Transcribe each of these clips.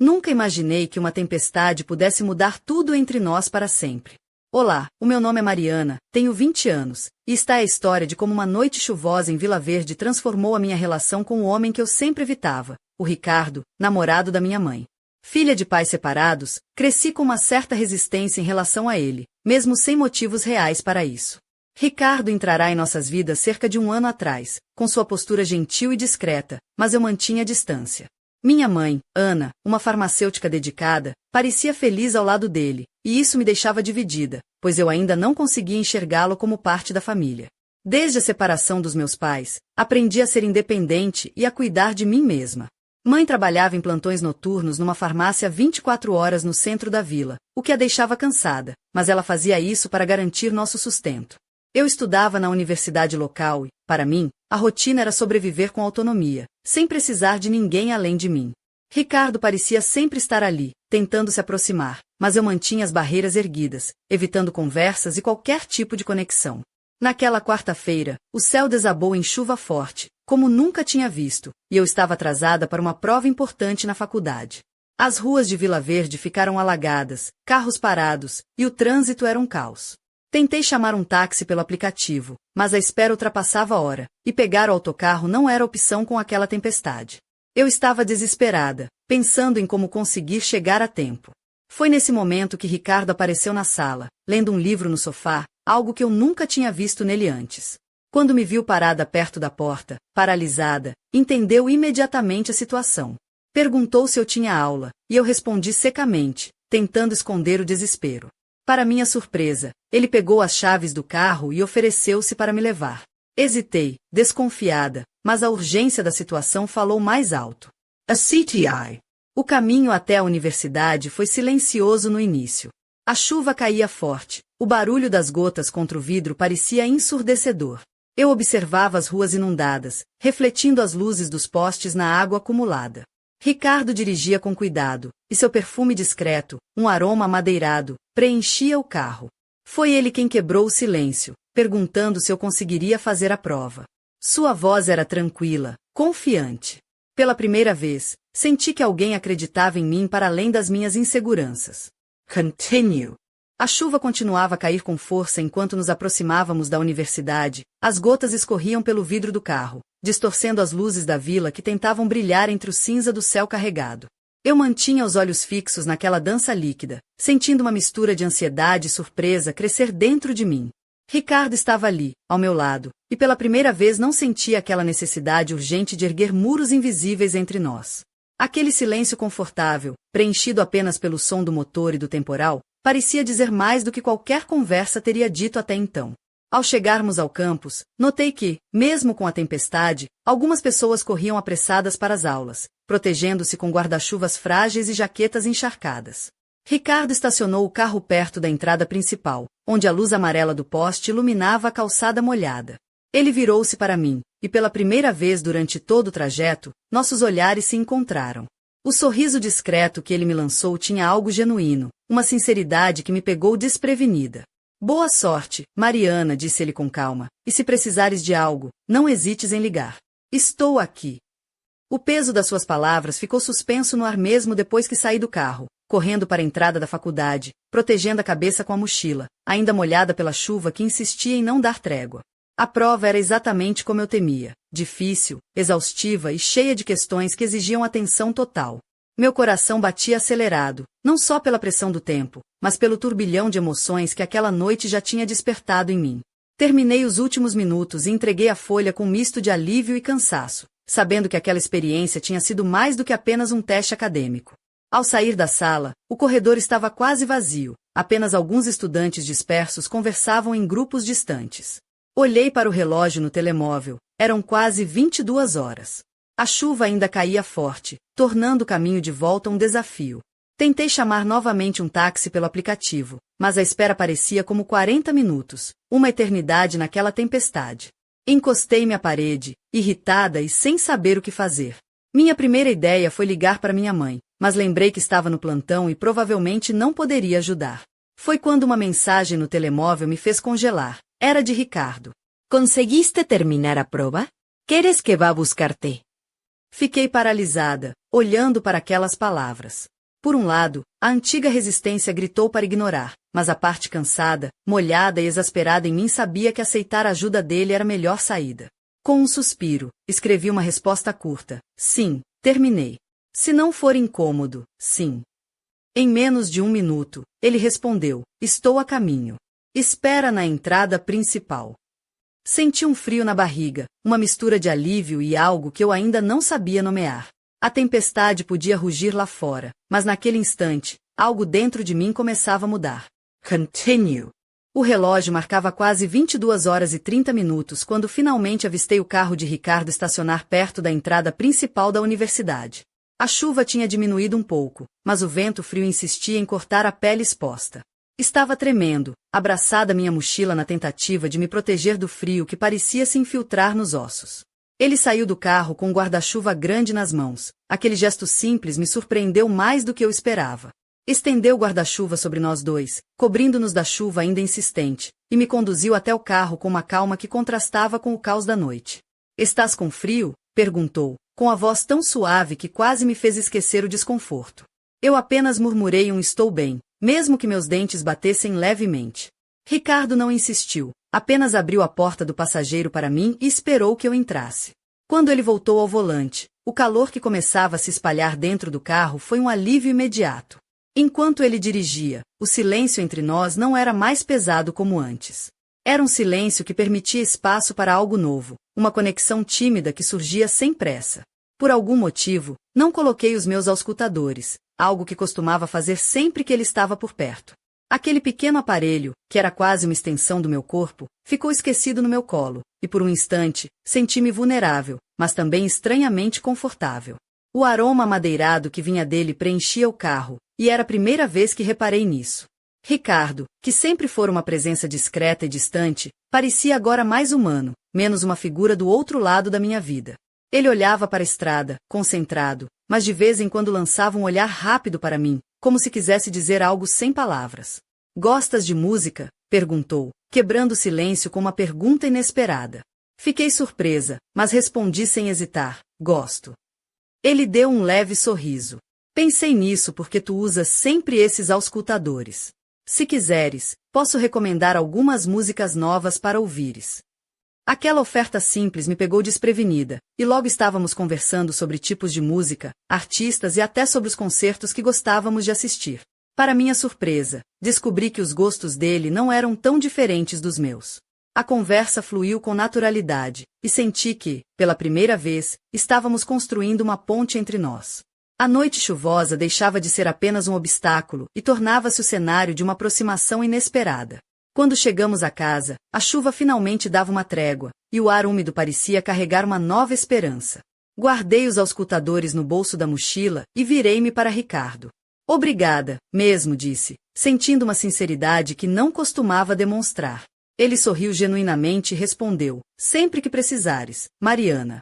Nunca imaginei que uma tempestade pudesse mudar tudo entre nós para sempre. Olá, o meu nome é Mariana, tenho 20 anos, e está a história de como uma noite chuvosa em Vila Verde transformou a minha relação com o homem que eu sempre evitava, o Ricardo, namorado da minha mãe. Filha de pais separados, cresci com uma certa resistência em relação a ele, mesmo sem motivos reais para isso. Ricardo entrará em nossas vidas cerca de um ano atrás, com sua postura gentil e discreta, mas eu mantinha a distância. Minha mãe, Ana, uma farmacêutica dedicada, parecia feliz ao lado dele, e isso me deixava dividida, pois eu ainda não conseguia enxergá-lo como parte da família. Desde a separação dos meus pais, aprendi a ser independente e a cuidar de mim mesma. Mãe trabalhava em plantões noturnos numa farmácia 24 horas no centro da vila, o que a deixava cansada, mas ela fazia isso para garantir nosso sustento. Eu estudava na universidade local e, para mim, a rotina era sobreviver com autonomia, sem precisar de ninguém além de mim. Ricardo parecia sempre estar ali, tentando se aproximar, mas eu mantinha as barreiras erguidas, evitando conversas e qualquer tipo de conexão. Naquela quarta-feira, o céu desabou em chuva forte, como nunca tinha visto, e eu estava atrasada para uma prova importante na faculdade. As ruas de Vila Verde ficaram alagadas, carros parados, e o trânsito era um caos. Tentei chamar um táxi pelo aplicativo, mas a espera ultrapassava a hora, e pegar o autocarro não era opção com aquela tempestade. Eu estava desesperada, pensando em como conseguir chegar a tempo. Foi nesse momento que Ricardo apareceu na sala, lendo um livro no sofá, algo que eu nunca tinha visto nele antes. Quando me viu parada perto da porta, paralisada, entendeu imediatamente a situação. Perguntou se eu tinha aula, e eu respondi secamente, tentando esconder o desespero. Para minha surpresa, ele pegou as chaves do carro e ofereceu-se para me levar. Hesitei, desconfiada, mas a urgência da situação falou mais alto. A CTI. O caminho até a universidade foi silencioso no início. A chuva caía forte, o barulho das gotas contra o vidro parecia ensurdecedor. Eu observava as ruas inundadas, refletindo as luzes dos postes na água acumulada. Ricardo dirigia com cuidado, e seu perfume discreto, um aroma amadeirado, preenchia o carro. Foi ele quem quebrou o silêncio, perguntando se eu conseguiria fazer a prova. Sua voz era tranquila, confiante. Pela primeira vez, senti que alguém acreditava em mim para além das minhas inseguranças. Continue. A chuva continuava a cair com força enquanto nos aproximávamos da universidade, as gotas escorriam pelo vidro do carro, distorcendo as luzes da vila que tentavam brilhar entre o cinza do céu carregado. Eu mantinha os olhos fixos naquela dança líquida, sentindo uma mistura de ansiedade e surpresa crescer dentro de mim. Ricardo estava ali, ao meu lado, e pela primeira vez não sentia aquela necessidade urgente de erguer muros invisíveis entre nós. Aquele silêncio confortável, preenchido apenas pelo som do motor e do temporal, parecia dizer mais do que qualquer conversa teria dito até então. Ao chegarmos ao campus, notei que, mesmo com a tempestade, algumas pessoas corriam apressadas para as aulas, protegendo-se com guarda-chuvas frágeis e jaquetas encharcadas. Ricardo estacionou o carro perto da entrada principal, onde a luz amarela do poste iluminava a calçada molhada. Ele virou-se para mim, e pela primeira vez durante todo o trajeto, nossos olhares se encontraram. O sorriso discreto que ele me lançou tinha algo genuíno, uma sinceridade que me pegou desprevenida. Boa sorte, Mariana, disse ele com calma, e se precisares de algo, não hesites em ligar. Estou aqui. O peso das suas palavras ficou suspenso no ar mesmo depois que saí do carro, correndo para a entrada da faculdade, protegendo a cabeça com a mochila, ainda molhada pela chuva que insistia em não dar trégua. A prova era exatamente como eu temia, difícil, exaustiva e cheia de questões que exigiam atenção total. Meu coração batia acelerado, não só pela pressão do tempo, mas pelo turbilhão de emoções que aquela noite já tinha despertado em mim. Terminei os últimos minutos e entreguei a folha com um misto de alívio e cansaço, sabendo que aquela experiência tinha sido mais do que apenas um teste acadêmico. Ao sair da sala, o corredor estava quase vazio, apenas alguns estudantes dispersos conversavam em grupos distantes. Olhei para o relógio no telemóvel, eram quase 22 horas. A chuva ainda caía forte, tornando o caminho de volta um desafio. Tentei chamar novamente um táxi pelo aplicativo, mas a espera parecia como 40 minutos, uma eternidade naquela tempestade. Encostei-me à parede, irritada e sem saber o que fazer. Minha primeira ideia foi ligar para minha mãe, mas lembrei que estava no plantão e provavelmente não poderia ajudar. Foi quando uma mensagem no telemóvel me fez congelar. Era de Ricardo. Conseguiste terminar a prova? Queres que vá buscar-te? Fiquei paralisada, olhando para aquelas palavras. Por um lado, a antiga resistência gritou para ignorar, mas a parte cansada, molhada e exasperada em mim sabia que aceitar a ajuda dele era a melhor saída. Com um suspiro, escrevi uma resposta curta. Sim, terminei. Se não for incômodo, sim. Em menos de 1 minuto, ele respondeu, estou a caminho. Espera na entrada principal. Senti um frio na barriga, uma mistura de alívio e algo que eu ainda não sabia nomear. A tempestade podia rugir lá fora, mas naquele instante, algo dentro de mim começava a mudar. Continue. O relógio marcava quase 22 horas e 30 minutos quando finalmente avistei o carro de Ricardo estacionar perto da entrada principal da universidade. A chuva tinha diminuído um pouco, mas o vento frio insistia em cortar a pele exposta. Estava tremendo, abraçada à minha mochila na tentativa de me proteger do frio que parecia se infiltrar nos ossos. Ele saiu do carro com um guarda-chuva grande nas mãos. Aquele gesto simples me surpreendeu mais do que eu esperava. Estendeu o guarda-chuva sobre nós dois, cobrindo-nos da chuva ainda insistente, e me conduziu até o carro com uma calma que contrastava com o caos da noite. Estás com frio? Perguntou, com a voz tão suave que quase me fez esquecer o desconforto. Eu apenas murmurei um estou bem, mesmo que meus dentes batessem levemente. Ricardo não insistiu, apenas abriu a porta do passageiro para mim e esperou que eu entrasse. Quando ele voltou ao volante, o calor que começava a se espalhar dentro do carro foi um alívio imediato. Enquanto ele dirigia, o silêncio entre nós não era mais pesado como antes. Era um silêncio que permitia espaço para algo novo, uma conexão tímida que surgia sem pressa. Por algum motivo, não coloquei os meus auscultadores, algo que costumava fazer sempre que ele estava por perto. Aquele pequeno aparelho, que era quase uma extensão do meu corpo, ficou esquecido no meu colo, e por um instante, senti-me vulnerável, mas também estranhamente confortável. O aroma amadeirado que vinha dele preenchia o carro, e era a primeira vez que reparei nisso. Ricardo, que sempre fora uma presença discreta e distante, parecia agora mais humano, menos uma figura do outro lado da minha vida. Ele olhava para a estrada, concentrado, mas de vez em quando lançava um olhar rápido para mim, como se quisesse dizer algo sem palavras. Gostas de música? Perguntou, quebrando o silêncio com uma pergunta inesperada. Fiquei surpresa, mas respondi sem hesitar, gosto. Ele deu um leve sorriso. Pensei nisso porque tu usas sempre esses auscultadores. Se quiseres, posso recomendar algumas músicas novas para ouvires. Aquela oferta simples me pegou desprevenida, e logo estávamos conversando sobre tipos de música, artistas e até sobre os concertos que gostávamos de assistir. Para minha surpresa, descobri que os gostos dele não eram tão diferentes dos meus. A conversa fluiu com naturalidade, e senti que, pela primeira vez, estávamos construindo uma ponte entre nós. A noite chuvosa deixava de ser apenas um obstáculo e tornava-se o cenário de uma aproximação inesperada. Quando chegamos à casa, a chuva finalmente dava uma trégua, e o ar úmido parecia carregar uma nova esperança. Guardei os auscultadores no bolso da mochila e virei-me para Ricardo. Obrigada, mesmo, disse, sentindo uma sinceridade que não costumava demonstrar. Ele sorriu genuinamente e respondeu, sempre que precisares, Mariana.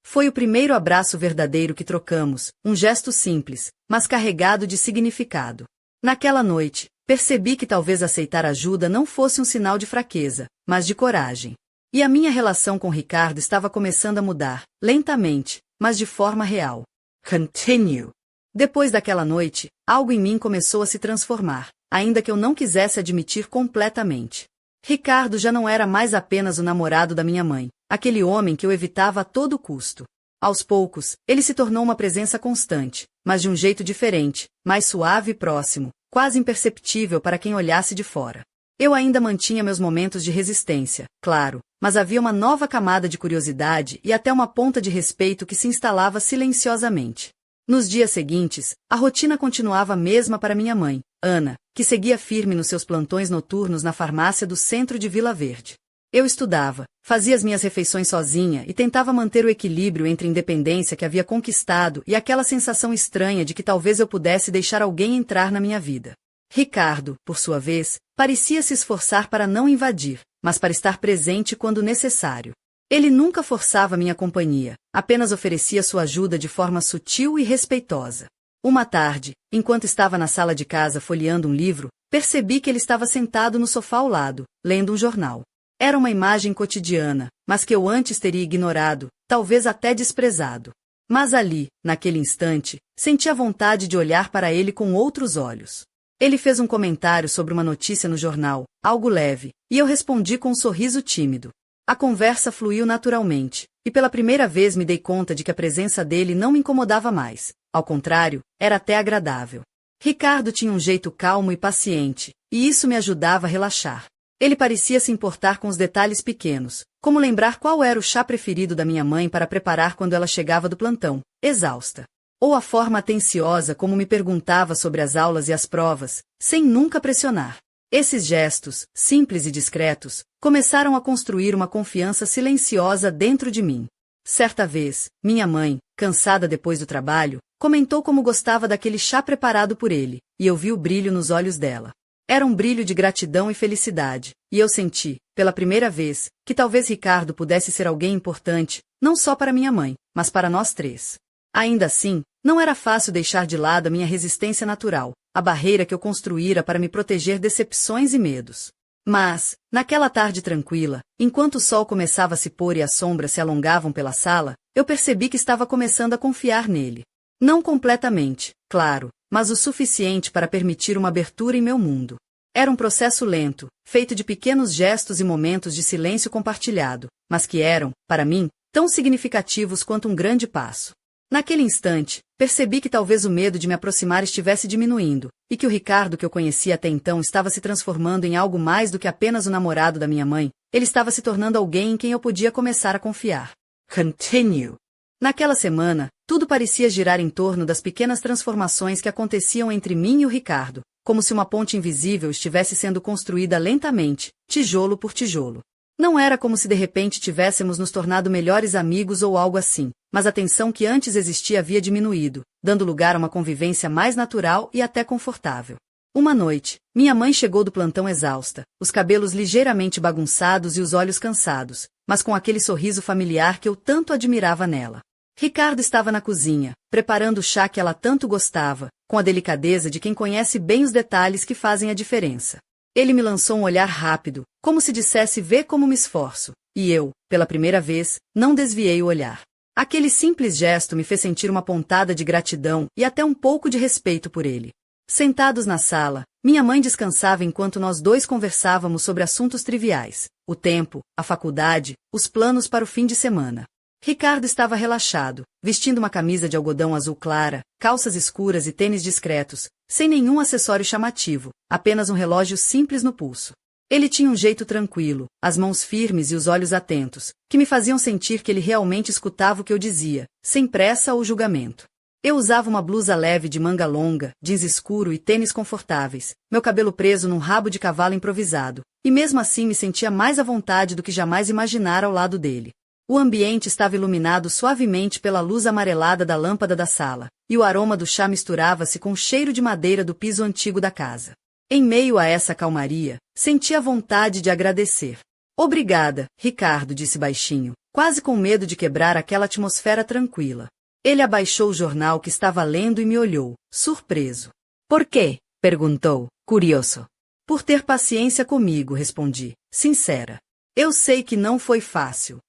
Foi o primeiro abraço verdadeiro que trocamos, um gesto simples, mas carregado de significado. Naquela noite, percebi que talvez aceitar ajuda não fosse um sinal de fraqueza, mas de coragem. E a minha relação com Ricardo estava começando a mudar, lentamente, mas de forma real. Continue. Depois daquela noite, algo em mim começou a se transformar, ainda que eu não quisesse admitir completamente. Ricardo já não era mais apenas o namorado da minha mãe, aquele homem que eu evitava a todo custo. Aos poucos, ele se tornou uma presença constante, mas de um jeito diferente, mais suave e próximo, quase imperceptível para quem olhasse de fora. Eu ainda mantinha meus momentos de resistência, claro, mas havia uma nova camada de curiosidade e até uma ponta de respeito que se instalava silenciosamente. Nos dias seguintes, a rotina continuava a mesma para minha mãe, Ana, que seguia firme nos seus plantões noturnos na farmácia do centro de Vila Verde. Eu estudava, fazia as minhas refeições sozinha e tentava manter o equilíbrio entre a independência que havia conquistado e aquela sensação estranha de que talvez eu pudesse deixar alguém entrar na minha vida. Ricardo, por sua vez, parecia se esforçar para não invadir, mas para estar presente quando necessário. Ele nunca forçava minha companhia, apenas oferecia sua ajuda de forma sutil e respeitosa. Uma tarde, enquanto estava na sala de casa folheando um livro, percebi que ele estava sentado no sofá ao lado, lendo um jornal. Era uma imagem cotidiana, mas que eu antes teria ignorado, talvez até desprezado. Mas ali, naquele instante, senti a vontade de olhar para ele com outros olhos. Ele fez um comentário sobre uma notícia no jornal, algo leve, e eu respondi com um sorriso tímido. A conversa fluiu naturalmente, e pela primeira vez me dei conta de que a presença dele não me incomodava mais. Ao contrário, era até agradável. Ricardo tinha um jeito calmo e paciente, e isso me ajudava a relaxar. Ele parecia se importar com os detalhes pequenos, como lembrar qual era o chá preferido da minha mãe para preparar quando ela chegava do plantão, exausta. Ou a forma atenciosa como me perguntava sobre as aulas e as provas, sem nunca pressionar. Esses gestos, simples e discretos, começaram a construir uma confiança silenciosa dentro de mim. Certa vez, minha mãe, cansada depois do trabalho, comentou como gostava daquele chá preparado por ele, e eu vi o brilho nos olhos dela. Era um brilho de gratidão e felicidade, e eu senti, pela primeira vez, que talvez Ricardo pudesse ser alguém importante, não só para minha mãe, mas para nós três. Ainda assim, não era fácil deixar de lado a minha resistência natural, a barreira que eu construíra para me proteger decepções e medos. Mas, naquela tarde tranquila, enquanto o sol começava a se pôr e as sombras se alongavam pela sala, eu percebi que estava começando a confiar nele. Não completamente, claro, mas o suficiente para permitir uma abertura em meu mundo. Era um processo lento, feito de pequenos gestos e momentos de silêncio compartilhado, mas que eram, para mim, tão significativos quanto um grande passo. Naquele instante, percebi que talvez o medo de me aproximar estivesse diminuindo, e que o Ricardo que eu conhecia até então estava se transformando em algo mais do que apenas o namorado da minha mãe, ele estava se tornando alguém em quem eu podia começar a confiar. Continue. Naquela semana, tudo parecia girar em torno das pequenas transformações que aconteciam entre mim e o Ricardo, como se uma ponte invisível estivesse sendo construída lentamente, tijolo por tijolo. Não era como se de repente tivéssemos nos tornado melhores amigos ou algo assim, mas a tensão que antes existia havia diminuído, dando lugar a uma convivência mais natural e até confortável. Uma noite, minha mãe chegou do plantão exausta, os cabelos ligeiramente bagunçados e os olhos cansados, mas com aquele sorriso familiar que eu tanto admirava nela. Ricardo estava na cozinha, preparando o chá que ela tanto gostava, com a delicadeza de quem conhece bem os detalhes que fazem a diferença. Ele me lançou um olhar rápido, como se dissesse vê como me esforço, e eu, pela primeira vez, não desviei o olhar. Aquele simples gesto me fez sentir uma pontada de gratidão e até um pouco de respeito por ele. Sentados na sala, minha mãe descansava enquanto nós dois conversávamos sobre assuntos triviais, o tempo, a faculdade, os planos para o fim de semana. Ricardo estava relaxado, vestindo uma camisa de algodão azul clara, calças escuras e tênis discretos, sem nenhum acessório chamativo, apenas um relógio simples no pulso. Ele tinha um jeito tranquilo, as mãos firmes e os olhos atentos, que me faziam sentir que ele realmente escutava o que eu dizia, sem pressa ou julgamento. Eu usava uma blusa leve de manga longa, jeans escuro e tênis confortáveis, meu cabelo preso num rabo de cavalo improvisado, e mesmo assim me sentia mais à vontade do que jamais imaginara ao lado dele. O ambiente estava iluminado suavemente pela luz amarelada da lâmpada da sala, e o aroma do chá misturava-se com o cheiro de madeira do piso antigo da casa. Em meio a essa calmaria, senti a vontade de agradecer. Obrigada, Ricardo, disse baixinho, quase com medo de quebrar aquela atmosfera tranquila. Ele abaixou o jornal que estava lendo e me olhou, surpreso. Por quê? Perguntou, curioso. Por ter paciência comigo, respondi, sincera. Eu sei que não foi fácil.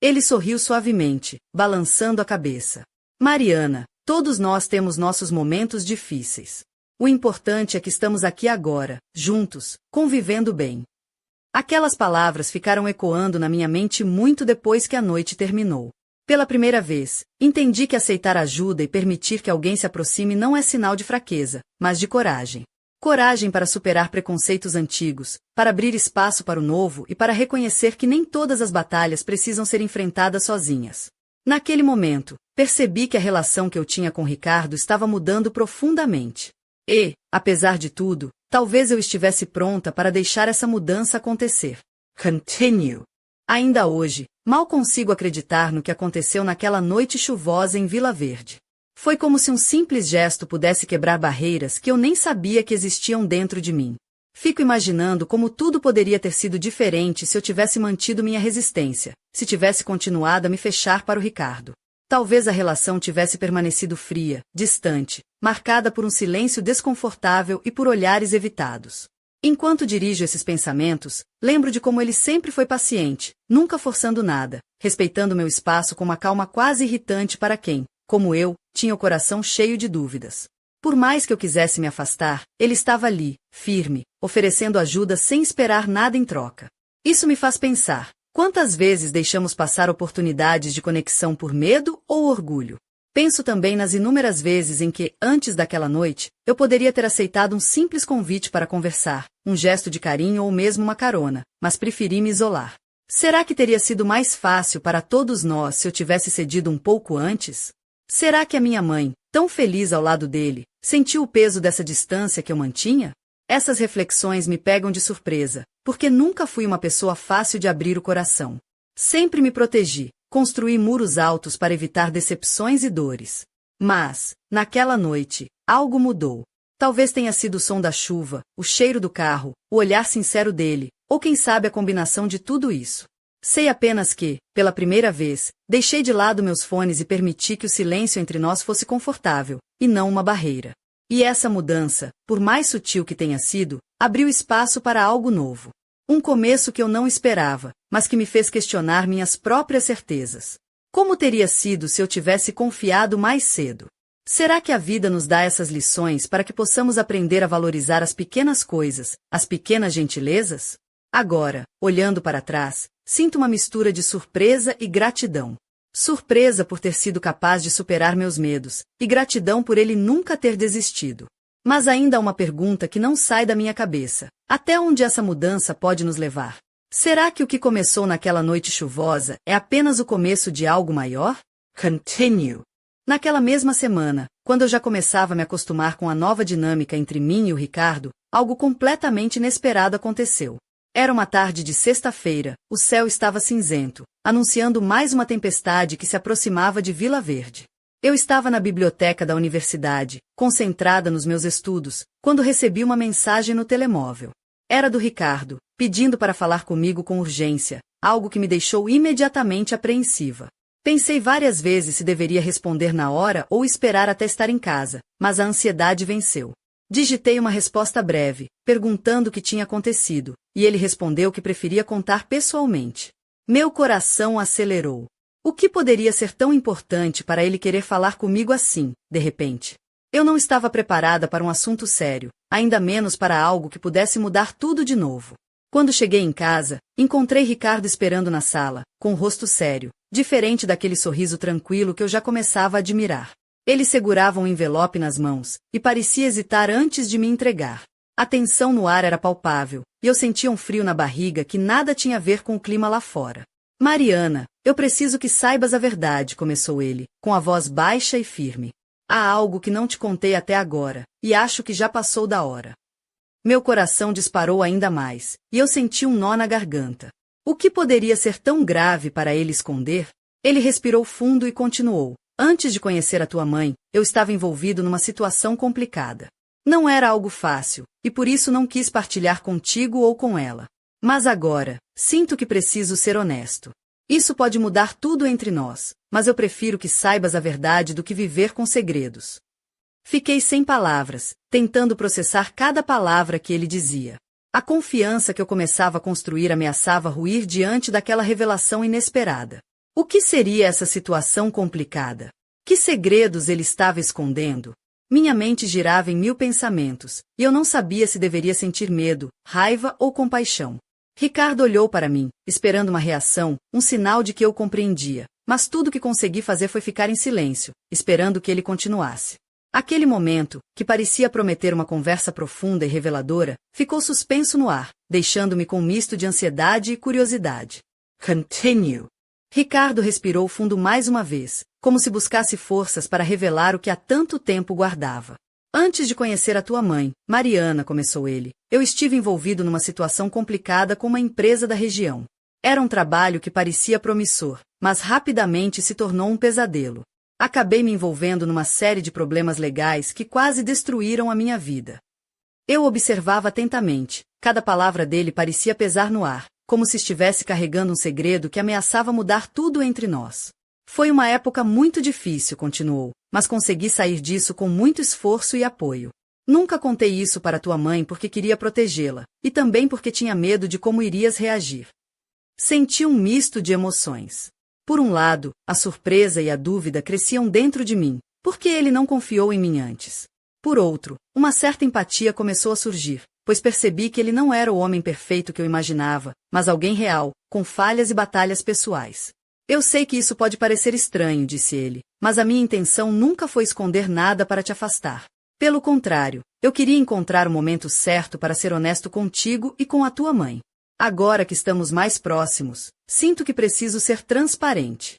Ele sorriu suavemente, balançando a cabeça. Mariana, todos nós temos nossos momentos difíceis. O importante é que estamos aqui agora, juntos, convivendo bem. Aquelas palavras ficaram ecoando na minha mente muito depois que a noite terminou. Pela primeira vez, entendi que aceitar ajuda e permitir que alguém se aproxime não é sinal de fraqueza, mas de coragem. Coragem para superar preconceitos antigos, para abrir espaço para o novo e para reconhecer que nem todas as batalhas precisam ser enfrentadas sozinhas. Naquele momento, percebi que a relação que eu tinha com Ricardo estava mudando profundamente. E, apesar de tudo, talvez eu estivesse pronta para deixar essa mudança acontecer. Continue. Ainda hoje, mal consigo acreditar no que aconteceu naquela noite chuvosa em Vila Verde. Foi como se um simples gesto pudesse quebrar barreiras que eu nem sabia que existiam dentro de mim. Fico imaginando como tudo poderia ter sido diferente se eu tivesse mantido minha resistência, se tivesse continuado a me fechar para o Ricardo. Talvez a relação tivesse permanecido fria, distante, marcada por um silêncio desconfortável e por olhares evitados. Enquanto dirijo esses pensamentos, lembro de como ele sempre foi paciente, nunca forçando nada, respeitando meu espaço com uma calma quase irritante para quem, como eu, tinha o coração cheio de dúvidas. Por mais que eu quisesse me afastar, ele estava ali, firme, oferecendo ajuda sem esperar nada em troca. Isso me faz pensar, quantas vezes deixamos passar oportunidades de conexão por medo ou orgulho? Penso também nas inúmeras vezes em que, antes daquela noite, eu poderia ter aceitado um simples convite para conversar, um gesto de carinho ou mesmo uma carona, mas preferi me isolar. Será que teria sido mais fácil para todos nós se eu tivesse cedido um pouco antes? Será que a minha mãe, tão feliz ao lado dele, sentiu o peso dessa distância que eu mantinha? Essas reflexões me pegam de surpresa, porque nunca fui uma pessoa fácil de abrir o coração. Sempre me protegi, construí muros altos para evitar decepções e dores. Mas, naquela noite, algo mudou. Talvez tenha sido o som da chuva, o cheiro do carro, o olhar sincero dele, ou quem sabe a combinação de tudo isso. Sei apenas que, pela primeira vez, deixei de lado meus fones e permiti que o silêncio entre nós fosse confortável, e não uma barreira. E essa mudança, por mais sutil que tenha sido, abriu espaço para algo novo. Um começo que eu não esperava, mas que me fez questionar minhas próprias certezas. Como teria sido se eu tivesse confiado mais cedo? Será que a vida nos dá essas lições para que possamos aprender a valorizar as pequenas coisas, as pequenas gentilezas? Agora, olhando para trás, sinto uma mistura de surpresa e gratidão. Surpresa por ter sido capaz de superar meus medos, e gratidão por ele nunca ter desistido. Mas ainda há uma pergunta que não sai da minha cabeça. Até onde essa mudança pode nos levar? Será que o que começou naquela noite chuvosa é apenas o começo de algo maior? Continue. Naquela mesma semana, quando eu já começava a me acostumar com a nova dinâmica entre mim e o Ricardo, algo completamente inesperado aconteceu. Era uma tarde de sexta-feira, o céu estava cinzento, anunciando mais uma tempestade que se aproximava de Vila Verde. Eu estava na biblioteca da universidade, concentrada nos meus estudos, quando recebi uma mensagem no telemóvel. Era do Ricardo, pedindo para falar comigo com urgência, algo que me deixou imediatamente apreensiva. Pensei várias vezes se deveria responder na hora ou esperar até estar em casa, mas a ansiedade venceu. Digitei uma resposta breve, perguntando o que tinha acontecido, e ele respondeu que preferia contar pessoalmente. Meu coração acelerou. O que poderia ser tão importante para ele querer falar comigo assim, de repente? Eu não estava preparada para um assunto sério, ainda menos para algo que pudesse mudar tudo de novo. Quando cheguei em casa, encontrei Ricardo esperando na sala, com o rosto sério, diferente daquele sorriso tranquilo que eu já começava a admirar. Ele segurava um envelope nas mãos, e parecia hesitar antes de me entregar. A tensão no ar era palpável, e eu sentia um frio na barriga que nada tinha a ver com o clima lá fora. Mariana, eu preciso que saibas a verdade, começou ele, com a voz baixa e firme. Há algo que não te contei até agora, e acho que já passou da hora. Meu coração disparou ainda mais, e eu senti um nó na garganta. O que poderia ser tão grave para ele esconder? Ele respirou fundo e continuou. Antes de conhecer a tua mãe, eu estava envolvido numa situação complicada. Não era algo fácil, e por isso não quis partilhar contigo ou com ela. Mas agora, sinto que preciso ser honesto. Isso pode mudar tudo entre nós, mas eu prefiro que saibas a verdade do que viver com segredos. Fiquei sem palavras, tentando processar cada palavra que ele dizia. A confiança que eu começava a construir ameaçava ruir diante daquela revelação inesperada. O que seria essa situação complicada? Que segredos ele estava escondendo? Minha mente girava em mil pensamentos, e eu não sabia se deveria sentir medo, raiva ou compaixão. Ricardo olhou para mim, esperando uma reação, um sinal de que eu compreendia, mas tudo que consegui fazer foi ficar em silêncio, esperando que ele continuasse. Aquele momento, que parecia prometer uma conversa profunda e reveladora, ficou suspenso no ar, deixando-me com um misto de ansiedade e curiosidade. Continue. Ricardo respirou fundo mais uma vez, como se buscasse forças para revelar o que há tanto tempo guardava. Antes de conhecer a tua mãe, Mariana, começou ele, eu estive envolvido numa situação complicada com uma empresa da região. Era um trabalho que parecia promissor, mas rapidamente se tornou um pesadelo. Acabei me envolvendo numa série de problemas legais que quase destruíram a minha vida. Eu observava atentamente, cada palavra dele parecia pesar no ar, como se estivesse carregando um segredo que ameaçava mudar tudo entre nós. Foi uma época muito difícil, continuou, mas consegui sair disso com muito esforço e apoio. Nunca contei isso para tua mãe porque queria protegê-la, e também porque tinha medo de como irias reagir. Senti um misto de emoções. Por um lado, a surpresa e a dúvida cresciam dentro de mim. Por que ele não confiou em mim antes? Por outro, uma certa empatia começou a surgir, pois percebi que ele não era o homem perfeito que eu imaginava, mas alguém real, com falhas e batalhas pessoais. Eu sei que isso pode parecer estranho, disse ele, mas a minha intenção nunca foi esconder nada para te afastar. Pelo contrário, eu queria encontrar o momento certo para ser honesto contigo e com a tua mãe. Agora que estamos mais próximos, sinto que preciso ser transparente.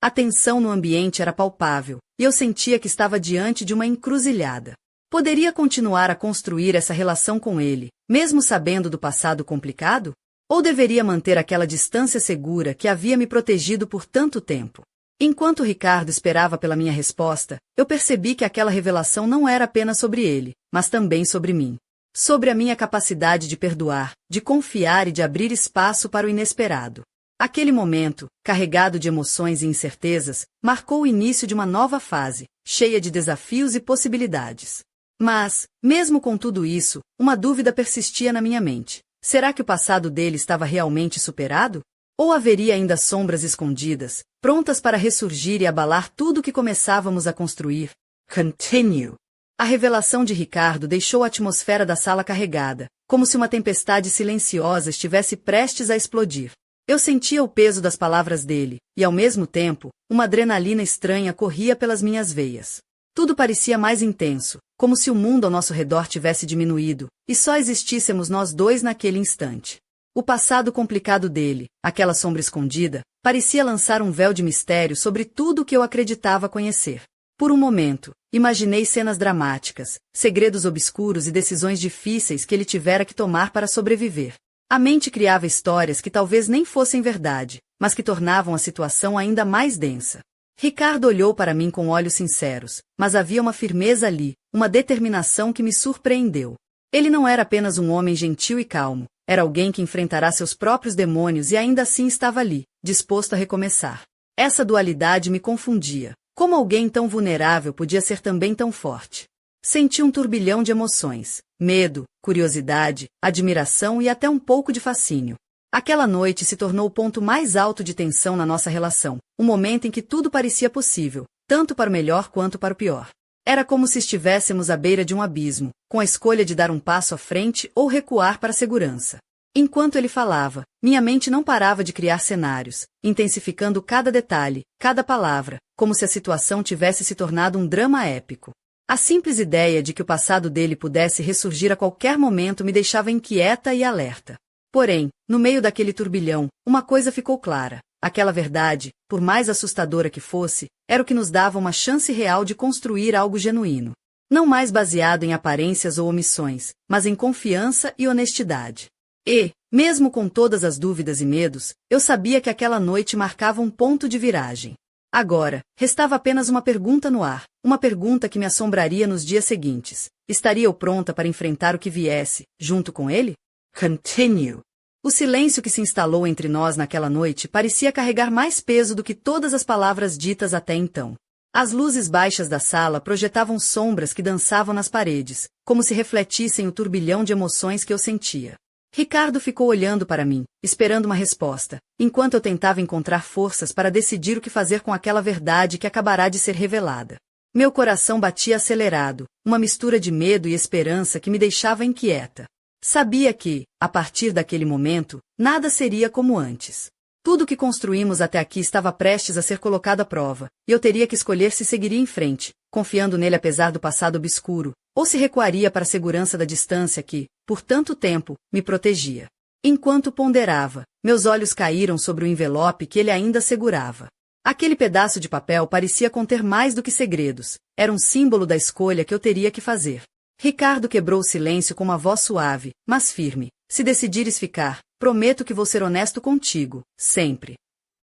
A tensão no ambiente era palpável, e eu sentia que estava diante de uma encruzilhada. Poderia continuar a construir essa relação com ele, mesmo sabendo do passado complicado? Ou deveria manter aquela distância segura que havia me protegido por tanto tempo? Enquanto Ricardo esperava pela minha resposta, eu percebi que aquela revelação não era apenas sobre ele, mas também sobre mim. Sobre a minha capacidade de perdoar, de confiar e de abrir espaço para o inesperado. Aquele momento, carregado de emoções e incertezas, marcou o início de uma nova fase, cheia de desafios e possibilidades. Mas, mesmo com tudo isso, uma dúvida persistia na minha mente. Será que o passado dele estava realmente superado? Ou haveria ainda sombras escondidas, prontas para ressurgir e abalar tudo o que começávamos a construir? Continue. A revelação de Ricardo deixou a atmosfera da sala carregada, como se uma tempestade silenciosa estivesse prestes a explodir. Eu sentia o peso das palavras dele, e ao mesmo tempo, uma adrenalina estranha corria pelas minhas veias. Tudo parecia mais intenso, como se o mundo ao nosso redor tivesse diminuído, e só existíssemos nós dois naquele instante. O passado complicado dele, aquela sombra escondida, parecia lançar um véu de mistério sobre tudo o que eu acreditava conhecer. Por um momento, imaginei cenas dramáticas, segredos obscuros e decisões difíceis que ele tivera que tomar para sobreviver. A mente criava histórias que talvez nem fossem verdade, mas que tornavam a situação ainda mais densa. Ricardo olhou para mim com olhos sinceros, mas havia uma firmeza ali, uma determinação que me surpreendeu. Ele não era apenas um homem gentil e calmo, era alguém que enfrentará seus próprios demônios e ainda assim estava ali, disposto a recomeçar. Essa dualidade me confundia. Como alguém tão vulnerável podia ser também tão forte? Senti um turbilhão de emoções, medo, curiosidade, admiração e até um pouco de fascínio. Aquela noite se tornou o ponto mais alto de tensão na nossa relação, um momento em que tudo parecia possível, tanto para o melhor quanto para o pior. Era como se estivéssemos à beira de um abismo, com a escolha de dar um passo à frente ou recuar para a segurança. Enquanto ele falava, minha mente não parava de criar cenários, intensificando cada detalhe, cada palavra, como se a situação tivesse se tornado um drama épico. A simples ideia de que o passado dele pudesse ressurgir a qualquer momento me deixava inquieta e alerta. Porém, no meio daquele turbilhão, uma coisa ficou clara. Aquela verdade, por mais assustadora que fosse, era o que nos dava uma chance real de construir algo genuíno. Não mais baseado em aparências ou omissões, mas em confiança e honestidade. E, mesmo com todas as dúvidas e medos, eu sabia que aquela noite marcava um ponto de viragem. Agora, restava apenas uma pergunta no ar, uma pergunta que me assombraria nos dias seguintes. Estaria eu pronta para enfrentar o que viesse, junto com ele? Continue. O silêncio que se instalou entre nós naquela noite parecia carregar mais peso do que todas as palavras ditas até então. As luzes baixas da sala projetavam sombras que dançavam nas paredes, como se refletissem o turbilhão de emoções que eu sentia. Ricardo ficou olhando para mim, esperando uma resposta, enquanto eu tentava encontrar forças para decidir o que fazer com aquela verdade que acabará de ser revelada. Meu coração batia acelerado, uma mistura de medo e esperança que me deixava inquieta. Sabia que, a partir daquele momento, nada seria como antes. Tudo o que construímos até aqui estava prestes a ser colocado à prova, e eu teria que escolher se seguiria em frente, confiando nele apesar do passado obscuro, ou se recuaria para a segurança da distância que, por tanto tempo, me protegia. Enquanto ponderava, meus olhos caíram sobre o envelope que ele ainda segurava. Aquele pedaço de papel parecia conter mais do que segredos, era um símbolo da escolha que eu teria que fazer. Ricardo quebrou o silêncio com uma voz suave, mas firme. Se decidires ficar, prometo que vou ser honesto contigo, sempre.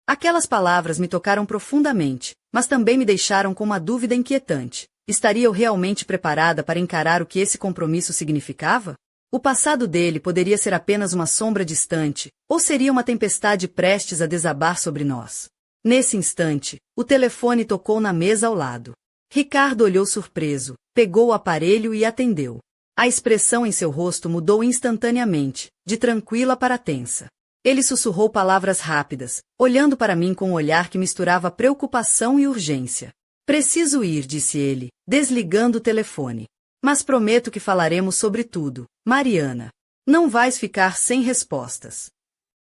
Aquelas palavras me tocaram profundamente, mas também me deixaram com uma dúvida inquietante. Estaria eu realmente preparada para encarar o que esse compromisso significava? O passado dele poderia ser apenas uma sombra distante, ou seria uma tempestade prestes a desabar sobre nós? Nesse instante, o telefone tocou na mesa ao lado. Ricardo olhou surpreso, pegou o aparelho e atendeu. A expressão em seu rosto mudou instantaneamente, de tranquila para tensa. Ele sussurrou palavras rápidas, olhando para mim com um olhar que misturava preocupação e urgência. Preciso ir, disse ele, desligando o telefone. Mas prometo que falaremos sobre tudo, Mariana. Não vais ficar sem respostas.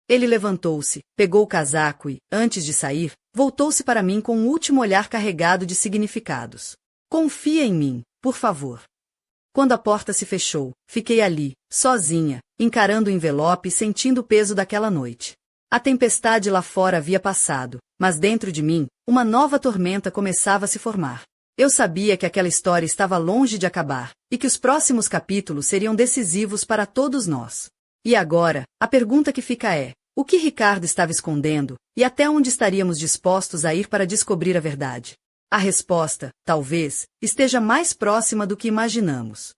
Ele levantou-se, pegou o casaco e, antes de sair, voltou-se para mim com um último olhar carregado de significados. Confia em mim, por favor. Quando a porta se fechou, fiquei ali, sozinha, encarando o envelope e sentindo o peso daquela noite. A tempestade lá fora havia passado, mas dentro de mim, uma nova tormenta começava a se formar. Eu sabia que aquela história estava longe de acabar, e que os próximos capítulos seriam decisivos para todos nós. E agora, a pergunta que fica é: o que Ricardo estava escondendo, e até onde estaríamos dispostos a ir para descobrir a verdade? A resposta, talvez, esteja mais próxima do que imaginamos.